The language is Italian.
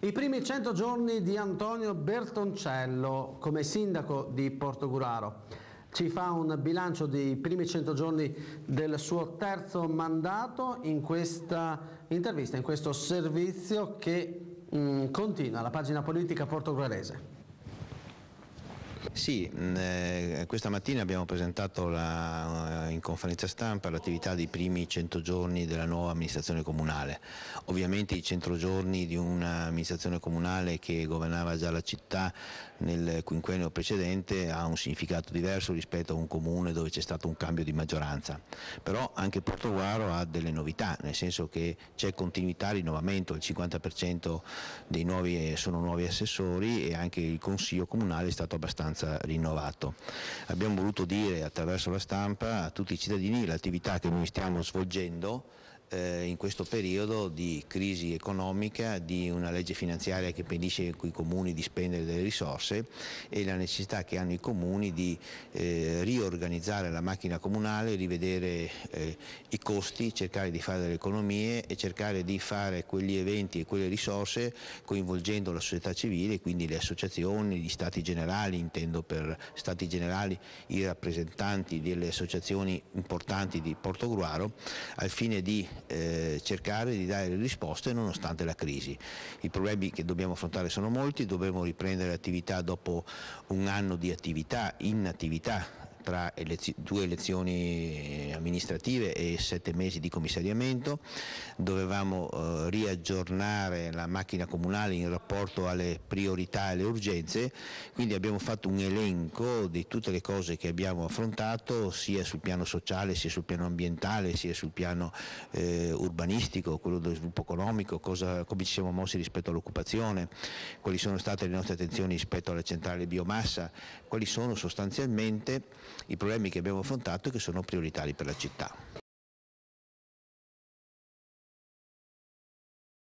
I primi 100 giorni di Antonio Bertoncello come sindaco di Portogruaro. Ci fa un bilancio dei primi 100 giorni del suo terzo mandato in questa intervista, in questo servizio che continua la pagina politica portogruarese. Sì, questa mattina abbiamo presentato in conferenza stampa l'attività dei primi 100 giorni della nuova amministrazione comunale. Ovviamente i 100 giorni di un'amministrazione comunale che governava già la città nel quinquennio precedente ha un significato diverso rispetto a un comune dove c'è stato un cambio di maggioranza. Però anche Portogruaro ha delle novità, nel senso che c'è continuità, rinnovamento, il 50% dei nuovi sono nuovi assessori e anche il consiglio comunale è stato abbastanza rinnovato. Abbiamo voluto dire attraverso la stampa a tutti i cittadini l'attività che noi stiamo svolgendo in questo periodo di crisi economica, di una legge finanziaria che impedisce ai comuni di spendere delle risorse e la necessità che hanno i comuni di riorganizzare la macchina comunale, rivedere i costi, cercare di fare delle economie e cercare di fare quegli eventi e quelle risorse coinvolgendo la società civile, quindi le associazioni, gli stati generali, intendo per stati generali i rappresentanti delle associazioni importanti di Portogruaro, al fine di cercare di dare risposte nonostante la crisi. I problemi che dobbiamo affrontare sono molti, dovremo riprendere l'attività dopo un anno di inattività tra due elezioni amministrative e 7 mesi di commissariamento. Dovevamo riaggiornare la macchina comunale in rapporto alle priorità e alle urgenze, quindi abbiamo fatto un elenco di tutte le cose che abbiamo affrontato sia sul piano sociale, sia sul piano ambientale, sia sul piano urbanistico, quello dello sviluppo economico, come ci siamo mossi rispetto all'occupazione, quali sono state le nostre attenzioni rispetto alla centrale biomassa, quali sono sostanzialmente i problemi che abbiamo affrontato e che sono prioritari per la città.